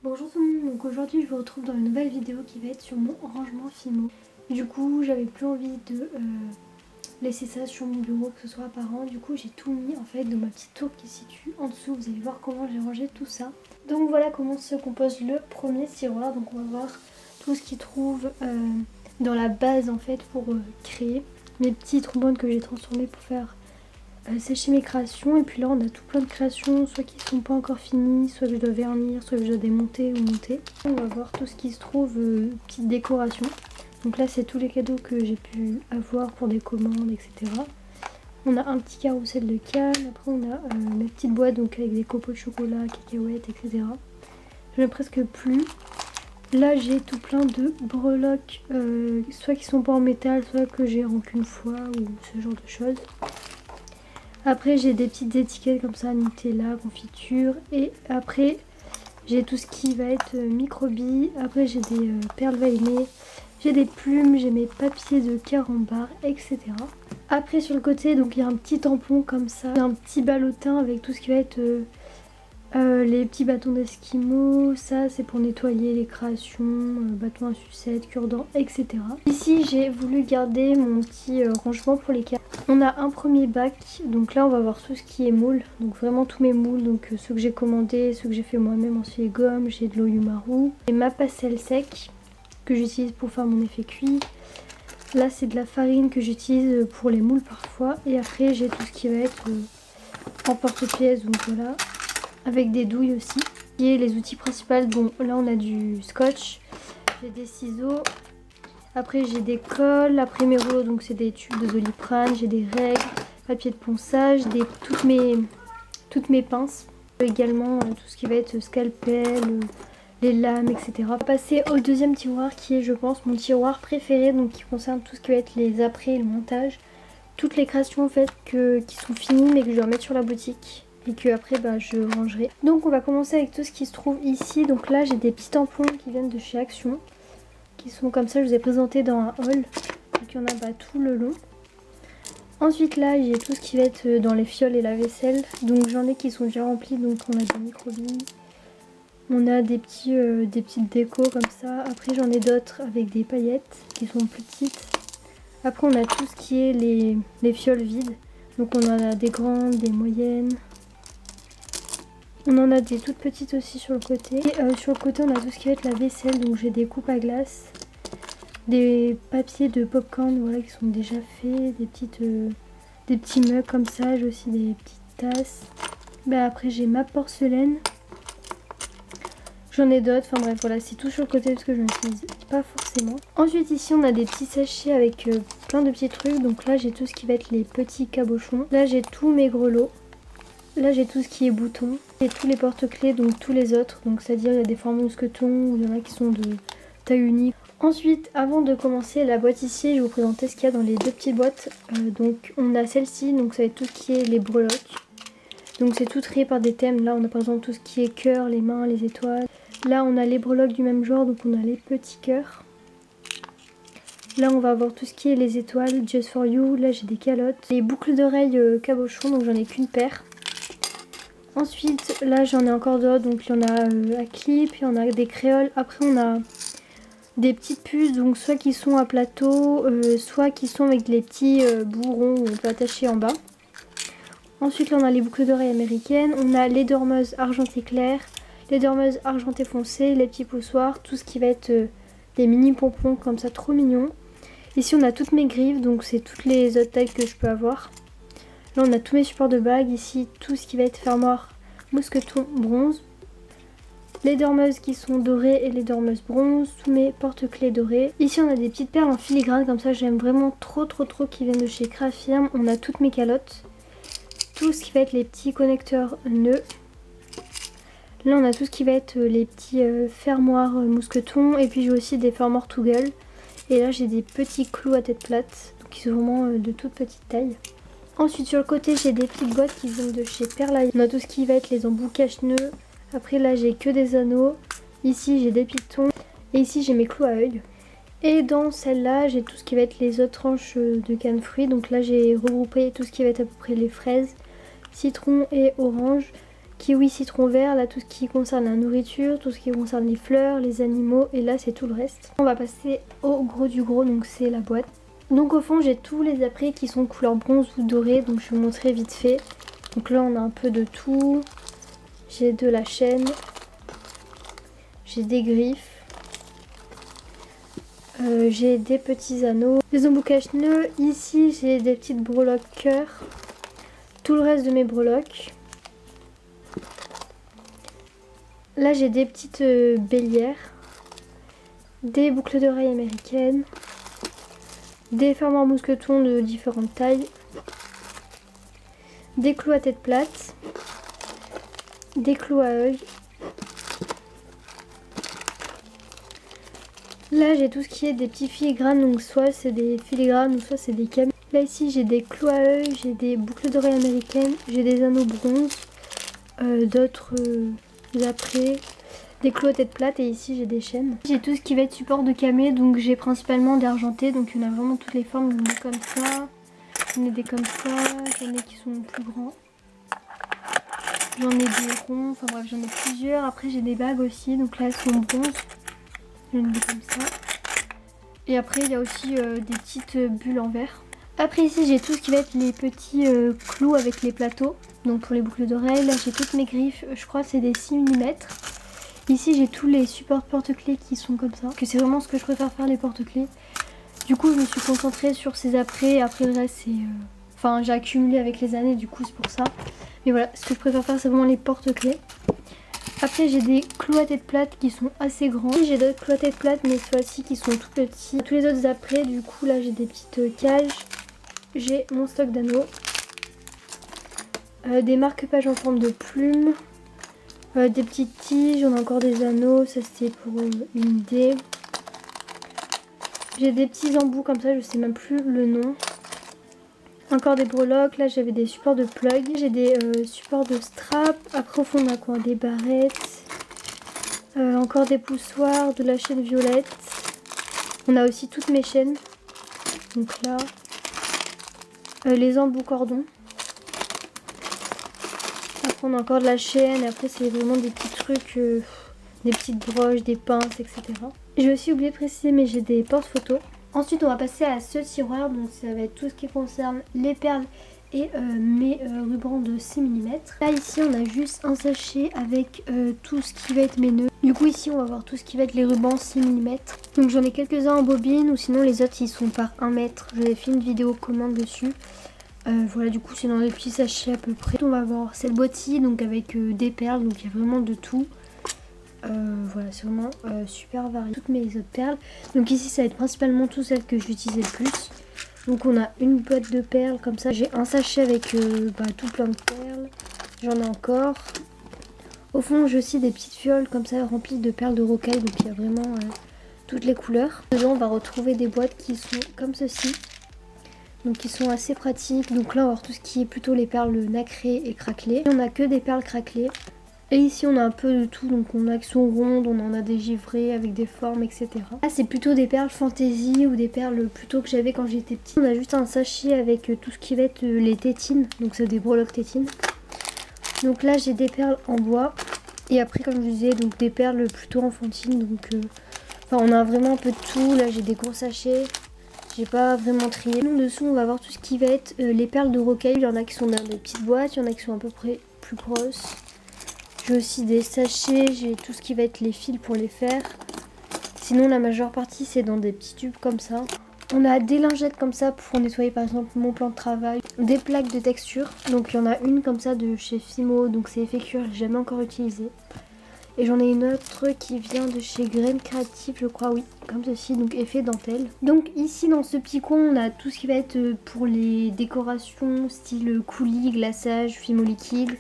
Bonjour tout le monde, donc aujourd'hui je vous retrouve dans une nouvelle vidéo qui va être sur mon rangement Fimo. Du coup j'avais plus envie de laisser ça sur mon bureau, que ce soit apparent. Du coup j'ai tout mis en fait dans ma petite tour qui se situe en dessous. Vous allez voir comment j'ai rangé tout ça. Donc voilà comment se compose le premier tiroir. Donc on va voir tout ce qu'il trouve dans la base en fait pour créer mes petits trombones que j'ai transformés pour faire sécher mes créations. Et puis là on a tout plein de créations, soit qui sont pas encore finies, soit que je dois vernir, soit que je dois démonter ou monter. On va voir tout ce qui se trouve petite décoration. Donc là c'est tous les cadeaux que j'ai pu avoir pour des commandes, etc. On a un petit carrousel de cannes, après on a mes petites boîtes donc avec des copeaux de chocolat, cacahuètes, etc. J'en ai presque plus. Là j'ai tout plein de breloques, soit qui sont pas en métal, soit que j'ai rempli une fois ou ce genre de choses. Après j'ai des petites étiquettes comme ça, Nutella, confiture. Et après j'ai tout ce qui va être microbilles. Après j'ai des perles veinées, j'ai des plumes, j'ai mes papiers de carambar, etc. Après sur le côté donc il y a un petit tampon comme ça, un petit ballotin avec tout ce qui va être les petits bâtons d'esquimaux. Ça c'est pour nettoyer les créations, bâtons à sucette, cure-dents, etc. Ici j'ai voulu garder mon petit rangement pour les cartes. On a un premier bac, donc là on va voir tout ce qui est moule, donc vraiment tous mes moules, donc ceux que j'ai commandés, ceux que j'ai fait moi-même en gomme. J'ai de l'Oyumaru et ma pastel sec que j'utilise pour faire mon effet cuit. Là c'est de la farine que j'utilise pour les moules parfois. Et après j'ai tout ce qui va être en porte-pièce, donc voilà, avec des douilles aussi. Et les outils principaux, bon là on a du scotch, j'ai des ciseaux. Après j'ai des colles, après mes rouleaux donc c'est des tubes de Doliprane, j'ai des règles, papier de ponçage, toutes mes pinces. Également tout ce qui va être scalpel, les lames, etc. On va passer au deuxième tiroir qui est je pense mon tiroir préféré, donc qui concerne tout ce qui va être les après et le montage. Toutes les créations en fait qui sont finies mais que je dois mettre sur la boutique et que après je rangerai. Donc on va commencer avec tout ce qui se trouve ici. Donc là j'ai des petits tampons qui viennent de chez Action, qui sont comme ça, je vous ai présenté dans un haul, donc il y en a tout le long. Ensuite là j'ai tout ce qui va être dans les fioles et la vaisselle, donc j'en ai qui sont déjà remplis. Donc on a des microbilles, on a des petites décos comme ça. Après j'en ai d'autres avec des paillettes qui sont plus petites. Après on a tout ce qui est les fioles vides, donc on en a des grandes, des moyennes. On en a des toutes petites aussi sur le côté. Et sur le côté on a tout ce qui va être la vaisselle, donc j'ai des coupes à glace, des papiers de popcorn voilà, qui sont déjà faits, des petits mugs comme ça, j'ai aussi des petites tasses. Après j'ai ma porcelaine, j'en ai d'autres, enfin bref voilà, c'est tout sur le côté parce que je n'utilise pas forcément. Ensuite ici on a des petits sachets avec plein de petits trucs, donc là j'ai tout ce qui va être les petits cabochons. Là j'ai tous mes grelots. Là j'ai tout ce qui est boutons et tous les porte-clés, donc tous les autres, donc c'est-à-dire il y a des formes mousquetons, il y en a qui sont de taille unique. Ensuite avant de commencer la boîte ici, je vais vous présenter ce qu'il y a dans les deux petites boîtes. Donc on a celle-ci, donc ça va être tout ce qui est les breloques. Donc c'est tout trié par des thèmes. Là on a par exemple tout ce qui est cœur, les mains, les étoiles. Là on a les breloques du même genre, donc on a les petits cœurs. Là on va avoir tout ce qui est les étoiles, Just for You. Là j'ai des calottes, les boucles d'oreilles cabochon, donc j'en ai qu'une paire. Ensuite là j'en ai encore d'autres, donc il y en a à clip, il y en a des créoles. Après on a des petites puces, donc soit qui sont à plateau, soit qui sont avec les petits bourrons où on peut attacher en bas. Ensuite là on a les boucles d'oreilles américaines, on a les dormeuses argentées claires, les dormeuses argentées foncées, les petits poussoirs, tout ce qui va être des mini pompons comme ça, trop mignon. Ici on a toutes mes griffes, donc c'est toutes les autres tailles que je peux avoir. Là on a tous mes supports de bagues, ici tout ce qui va être fermoir mousqueton bronze. Les dormeuses qui sont dorées et les dormeuses bronze, tous mes porte-clés dorés. Ici on a des petites perles en filigrane comme ça, j'aime vraiment trop qui viennent de chez Crafirm. On a toutes mes calottes, tout ce qui va être les petits connecteurs nœuds. Là on a tout ce qui va être les petits fermoirs mousquetons, et puis j'ai aussi des fermoirs tout gueule. Et là j'ai des petits clous à tête plate, donc qui sont vraiment de toute petite taille. Ensuite sur le côté j'ai des petites boîtes qui viennent de chez Perla. On a tout ce qui va être les embouts cache-nœuds. Après là j'ai que des anneaux. Ici j'ai des pitons. Et ici j'ai mes clous à œil. Et dans celle-là j'ai tout ce qui va être les autres tranches de canne fruits. Donc là j'ai regroupé tout ce qui va être à peu près les fraises, citron et orange. kiwi citron vert, là tout ce qui concerne la nourriture, tout ce qui concerne les fleurs, les animaux, et là c'est tout le reste. On va passer au gros du gros, donc c'est la boîte. Donc au fond j'ai tous les apprêts qui sont couleur bronze ou doré, donc je vais vous montrer vite fait. Donc là on a un peu de tout. J'ai de la chaîne, j'ai des griffes, j'ai des petits anneaux, des embouts cache-nœuds. Ici j'ai des petites breloques cœur, tout le reste de mes breloques. Là j'ai des petites bélières, des boucles d'oreilles américaines, des fermoirs mousquetons de différentes tailles, des clous à tête plate, des clous à œil. Là j'ai tout ce qui est des petits filigranes, donc soit c'est des filigranes ou soit c'est des camis. Là ici j'ai des clous à œil, j'ai des boucles d'oreilles américaines, j'ai des anneaux bronze, d'autres apprêts, des clous à tête plate, et ici j'ai des chaînes. J'ai tout ce qui va être support de camé, donc j'ai principalement des argentés, donc il y en a vraiment toutes les formes. J'en ai comme ça, j'en ai des comme ça, j'en ai qui sont plus grands. J'en ai des ronds, enfin bref j'en ai plusieurs. Après j'ai des bagues aussi, donc là elles sont bronze. J'en ai des comme ça. Et après il y a aussi des petites bulles en verre. Après ici j'ai tout ce qui va être les petits clous avec les plateaux. Donc pour les boucles d'oreilles, là j'ai toutes mes griffes, je crois que c'est des 6 mm. Ici j'ai tous les supports porte-clés qui sont comme ça. Que c'est vraiment ce que je préfère faire, les porte-clés. Du coup je me suis concentrée sur ces apprêts, et après le reste c'est... Enfin j'ai accumulé avec les années, du coup c'est pour ça. Mais voilà, ce que je préfère faire c'est vraiment les porte-clés. Après j'ai des clous à tête plate qui sont assez grands. J'ai d'autres clous à tête plate mais cette fois-ci qui sont tout petits. Tous les autres apprêts, du coup là j'ai des petites cages. J'ai mon stock d'anneaux. Des marque-pages en forme de plumes. Des petites tiges, on a encore des anneaux, ça c'était pour une idée. J'ai des petits embouts comme ça, je sais même plus le nom. Encore des breloques, là j'avais des supports de plug, j'ai des supports de strap. Après au fond on a quoi, des barrettes, encore des poussoirs, de la chaîne violette. On a aussi toutes mes chaînes, donc là, les embouts cordons. Après on a encore de la chaîne, et après c'est vraiment des petits trucs, des petites broches, des pinces, etc. J'ai aussi oublié de préciser, mais j'ai des porte-photos. Ensuite on va passer à ce tiroir, donc ça va être tout ce qui concerne les perles et mes rubans de 6 mm. Là ici on a juste un sachet avec tout ce qui va être mes nœuds. Du coup ici on va voir tout ce qui va être les rubans 6 mm. Donc j'en ai quelques-uns en bobine, ou sinon les autres ils sont par 1 mètre. J'avais fait une vidéo commande dessus. Voilà, du coup c'est dans des petits sachets à peu près. On va voir, c'est le boîtier donc avec des perles, donc il y a vraiment de tout. Voilà, c'est vraiment super varié. Toutes mes autres perles. Donc ici ça va être principalement tout celles que j'utilisais le plus. Donc on a une boîte de perles comme ça. J'ai un sachet avec tout plein de perles. J'en ai encore. Au fond j'ai aussi des petites fioles comme ça remplies de perles de rocaille. Donc il y a vraiment toutes les couleurs. Dedans on va retrouver des boîtes qui sont comme ceci. Donc qui sont assez pratiques. Donc là on va voir tout ce qui est plutôt les perles nacrées et craquelées. Et on a que des perles craquelées. Et ici on a un peu de tout, donc on a qui sont rondes, on en a des givrées avec des formes, etc. Là c'est plutôt des perles fantaisie ou des perles plutôt que j'avais quand j'étais petite. On a juste un sachet avec tout ce qui va être les tétines, donc c'est des breloques tétines. Donc là j'ai des perles en bois, et après comme je disais, donc des perles plutôt enfantines, donc enfin on a vraiment un peu de tout. Là j'ai des gros sachets, j'ai pas vraiment trié. Donc dessous on va voir tout ce qui va être les perles de rocaille. Il y en a qui sont dans des petites boîtes, il y en a qui sont à peu près plus grosses. J'ai aussi des sachets, j'ai tout ce qui va être les fils pour les faire. Sinon la majeure partie c'est dans des petits tubes comme ça. On a des lingettes comme ça pour nettoyer par exemple mon plan de travail. Des plaques de texture, donc il y en a une comme ça de chez Fimo, donc c'est effet cuir, j'ai jamais encore utilisé. Et j'en ai une autre qui vient de chez Graines Créatives, je crois, oui, comme ceci, donc effet dentelle. Donc ici dans ce petit coin, on a tout ce qui va être pour les décorations, style coulis, glaçage, Fimo liquide.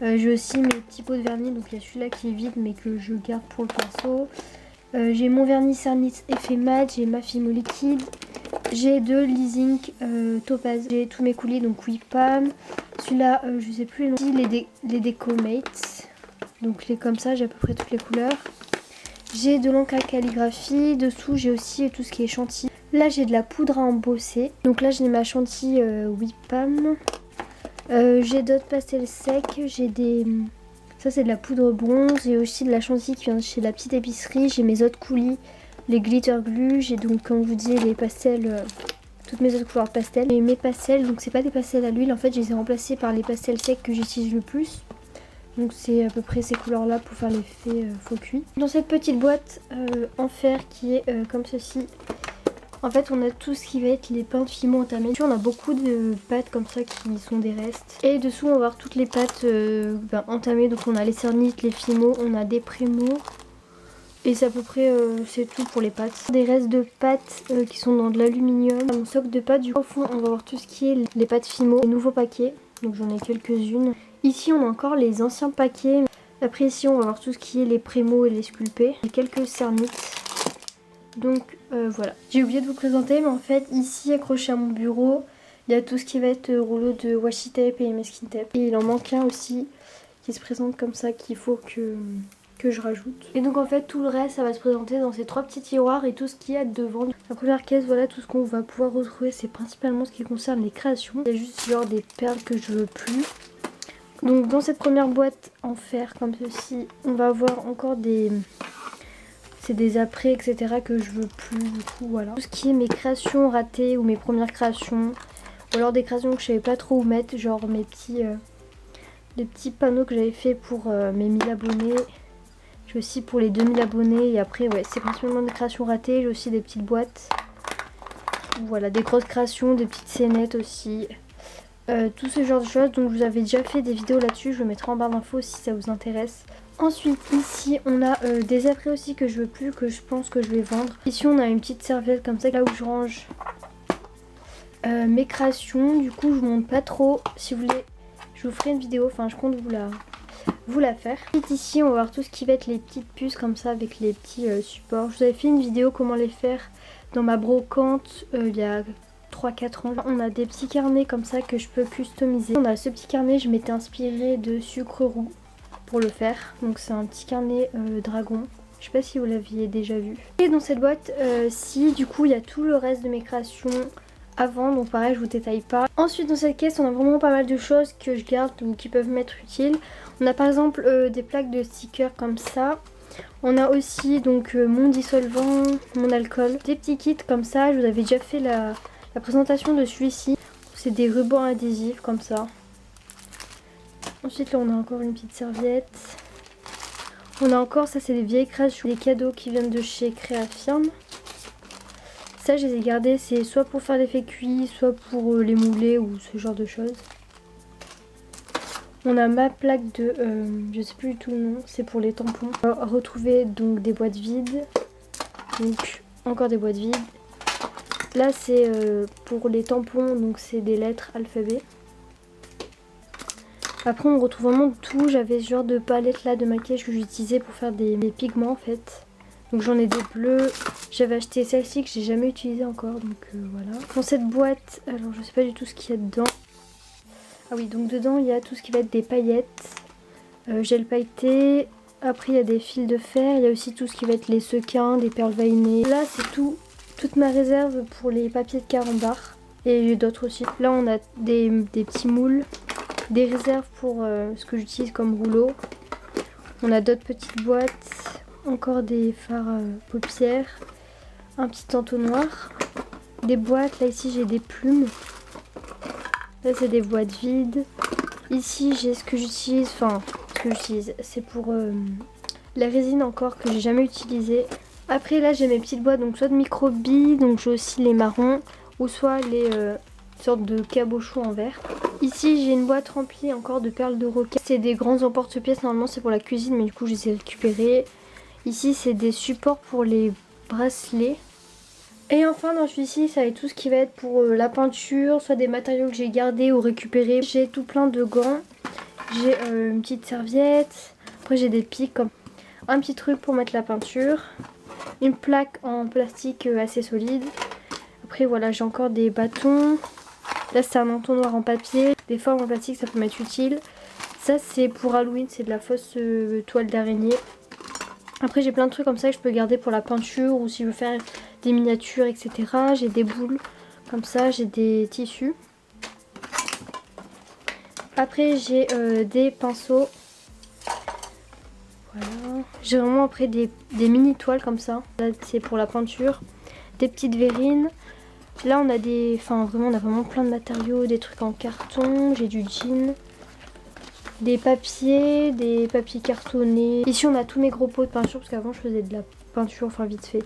J'ai aussi mes petits pots de vernis, donc il y a celui-là qui est vide mais que je garde pour le pinceau. J'ai mon vernis Cernit effet mat, j'ai ma Fimo liquide. J'ai de l'Easing Topaz, j'ai tous mes coulis, donc oui, Pam. Celui-là, je sais plus le nom. Les Deco Mates. Donc les comme ça, j'ai à peu près toutes les couleurs. J'ai de l'encre à calligraphie. Dessous, j'ai aussi tout ce qui est chantilly. Là, j'ai de la poudre à embosser. Donc là, j'ai ma chantilly Whippam. J'ai d'autres pastels secs. J'ai des Ça c'est de la poudre bronze. J'ai aussi de la chantilly qui vient de chez la petite épicerie. J'ai mes autres coulis, les glitter glue. J'ai donc comme je vous disais les pastels, toutes mes autres couleurs pastel. Et mes pastels, donc c'est pas des pastels à l'huile. En fait je les ai remplacés par les pastels secs que j'utilise le plus. Donc c'est à peu près ces couleurs là pour faire l'effet faux cuit. Dans cette petite boîte en fer qui est comme ceci. En fait on a tout ce qui va être les peintes Fimo entamées. On a beaucoup de pâtes comme ça qui sont des restes. Et dessous on va avoir toutes les pâtes entamées. Donc on a les cernites, les Fimo, on a des Prémo. Et c'est à peu près c'est tout pour les pâtes. Des restes de pâtes qui sont dans de l'aluminium. Mon socle de pâtes, du coup au fond on va avoir tout ce qui est les pâtes Fimo. Les nouveaux paquets, donc j'en ai quelques-unes. Ici on a encore les anciens paquets. Après ici on va voir tout ce qui est les Prémo et les sculptés. Et quelques cernites. Donc voilà. J'ai oublié de vous présenter mais en fait ici accroché à mon bureau il y a tout ce qui va être rouleau de washi tape et masking tape. Et il en manque un aussi qui se présente comme ça qu'il faut que je rajoute. Et donc en fait tout le reste ça va se présenter dans ces 3 petits tiroirs et tout ce qu'il y a devant. La première caisse, voilà tout ce qu'on va pouvoir retrouver, c'est principalement ce qui concerne les créations. Il y a juste genre des perles que je veux plus. Donc dans cette première boîte en fer comme ceci, on va avoir encore des... C'est des après etc que je veux plus du coup voilà. Tout ce qui est mes créations ratées ou mes premières créations. Ou alors des créations que je savais pas trop où mettre. Genre mes petits... des petits panneaux que j'avais fait pour mes 1000 abonnés. J'ai aussi pour les 2000 abonnés. Et après ouais c'est principalement des créations ratées. J'ai aussi des petites boîtes. Voilà des grosses créations, des petites scénettes aussi. Tout ce genre de choses. Donc je vous avais déjà fait des vidéos là-dessus. Je le mettrai en barre d'infos si ça vous intéresse. Ensuite ici on a des après aussi que je veux plus, que je pense que je vais vendre. Ici on a une petite serviette comme ça là où je range mes créations. Du coup je vous montre pas trop. Si vous voulez je vous ferai une vidéo, enfin je compte vous la faire. Ensuite ici on va voir tout ce qui va être les petites puces comme ça avec les petits supports. Je vous avais fait une vidéo comment les faire dans ma brocante il y a 3-4 ans. On a des petits carnets comme ça que je peux customiser. On a ce petit carnet, je m'étais inspirée de sucre roux pour le faire. Donc c'est un petit carnet dragon. Je sais pas si vous l'aviez déjà vu. Et dans cette boîte ci du coup il y a tout le reste de mes créations avant. Donc pareil je vous détaille pas. Ensuite dans cette caisse on a vraiment pas mal de choses que je garde ou qui peuvent m'être utiles. On a par exemple des plaques de stickers comme ça. On a aussi donc mon dissolvant, mon alcool. Des petits kits comme ça. Je vous avais déjà fait la présentation de celui-ci. C'est des rubans adhésifs comme ça. Ensuite là on a encore une petite serviette. On a encore, ça c'est des vieilles créations, des cadeaux qui viennent de chez Créafirm. Ça je les ai gardés, c'est soit pour faire l'effet cuit, soit pour les mouler ou ce genre de choses. On a ma plaque de, je sais plus du tout le nom, c'est pour les tampons. On va retrouver donc des boîtes vides, donc encore des boîtes vides. Là c'est pour les tampons, donc c'est des lettres alphabet. Après on retrouve vraiment tout. J'avais ce genre de palette là de maquillage que j'utilisais pour faire des pigments en fait. Donc j'en ai des bleus. J'avais acheté celle-ci que j'ai jamais utilisée encore, donc voilà. Dans cette boîte, alors je sais pas du tout ce qu'il y a dedans. Ah oui, donc dedans il y a tout ce qui va être des paillettes, gel pailleté. Après il y a des fils de fer, il y a aussi tout ce qui va être les sequins, des perles veinées. Là c'est toute ma réserve pour les papiers de carambar. Et d'autres aussi. Là on a des petits moules. Des réserves pour ce que j'utilise comme rouleau. On a d'autres petites boîtes. Encore des fards paupières. Un petit entonnoir. Des boîtes. Là ici j'ai des plumes. Là c'est des boîtes vides. Ici j'ai ce que j'utilise. Enfin ce que j'utilise. C'est pour la résine encore que j'ai jamais utilisé. Après là j'ai mes petites boîtes. Donc soit de micro-billes. Donc j'ai aussi les marrons. Ou soit les sortes de cabochons en verre. Ici j'ai une boîte remplie encore de perles de roquette. C'est des grands emporte-pièces, normalement c'est pour la cuisine mais du coup je les ai récupérés. Ici c'est des supports pour les bracelets. Et enfin dans celui-ci ça va être tout ce qui va être pour la peinture, soit des matériaux que j'ai gardés ou récupérés. J'ai tout plein de gants. J'ai une petite serviette. Après j'ai des pics comme un petit truc pour mettre la peinture. Une plaque en plastique assez solide. Après voilà j'ai encore des bâtons. Là c'est un entonnoir en papier. Des formes en plastique ça peut m'être utile. Ça c'est pour Halloween, c'est de la fausse toile d'araignée. Après j'ai plein de trucs comme ça que je peux garder pour la peinture ou si je veux faire des miniatures etc. J'ai des boules comme ça, j'ai des tissus. Après j'ai des pinceaux. Voilà. J'ai vraiment après des mini toiles comme ça. Là c'est pour la peinture. Des petites verrines. Là on a des... Enfin vraiment on a vraiment plein de matériaux. Des trucs en carton. J'ai du jean. Des papiers cartonnés. Ici on a tous mes gros pots de peinture parce qu'avant je faisais de la peinture, enfin vite fait.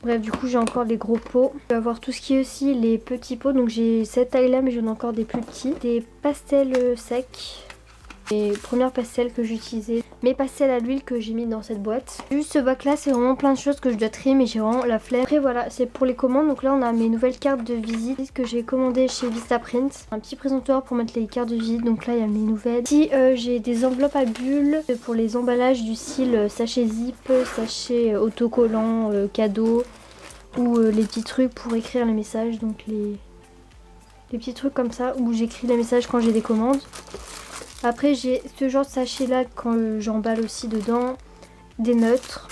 Bref, du coup j'ai encore les gros pots. Je vais avoir tout ce qui est aussi les petits pots. Donc j'ai cette taille là mais j'en ai encore des plus petits. Des pastels secs. Les premières pastels que j'utilisais. Mes pastels à l'huile que j'ai mis dans cette boîte. Juste ce bac là c'est vraiment plein de choses que je dois trier mais j'ai vraiment la flemme. Après voilà c'est pour les commandes. Donc là on a mes nouvelles cartes de visite que j'ai commandées chez Vistaprint. Un petit présentoir pour mettre les cartes de visite. Donc là il y a mes nouvelles. Ici j'ai des enveloppes à bulles pour les emballages du style sachet zip, sachet autocollant, cadeau. Ou les petits trucs pour écrire les messages. Donc les petits trucs comme ça où j'écris les messages quand j'ai des commandes. Après j'ai ce genre de sachet là quand j'emballe aussi dedans. Des neutres.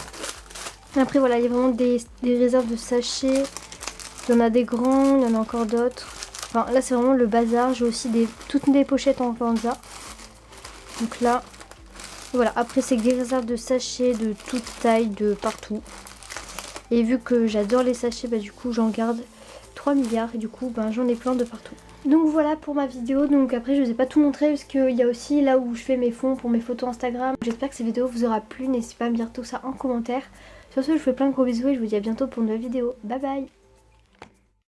Après voilà il y a vraiment des réserves de sachets. Il y en a des grands, il y en a encore d'autres. Enfin là c'est vraiment le bazar. J'ai aussi toutes des pochettes en organza. Donc là voilà. Après c'est des réserves de sachets de toute taille, de partout. Et vu que j'adore les sachets, bah du coup j'en garde 3 milliards et du coup bah, j'en ai plein de partout. Donc voilà pour ma vidéo. Donc après je vous ai pas tout montré parce qu'il y a aussi là où je fais mes fonds pour mes photos Instagram. J'espère que cette vidéo vous aura plu. N'hésitez pas à me dire tout ça en commentaire. Sur ce je vous fais plein de gros bisous et je vous dis à bientôt pour une nouvelle vidéo. Bye bye.